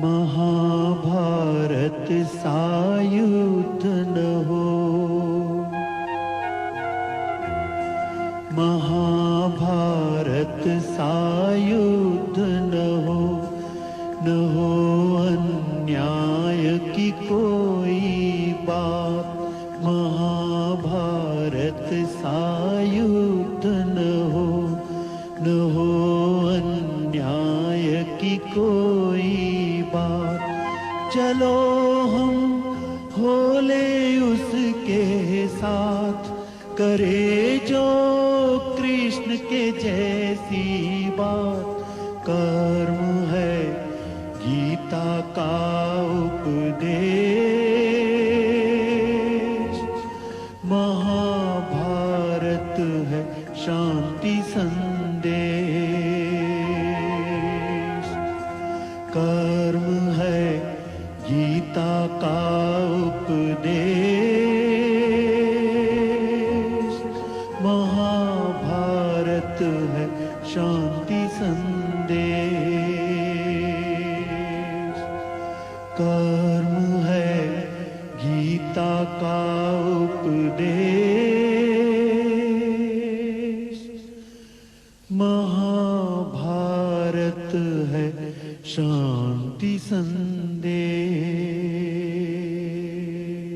महाभारत सा युद्ध न हो, महाभारत सा युद्ध न हो अन्याय की कोई बात। महाभारत सा युद्ध न हो अन्याय की कोई बात। चलो हम होले उसके साथ, करे जो कृष्ण के जैसी बात। कर्म है गीता का उपदेश, महाभारत है शांति संदेश। कर्म है गीता का उपदेश, महाभारत है शांति संदेश। कर्म है गीता का उपदेश, महाभारत है शांति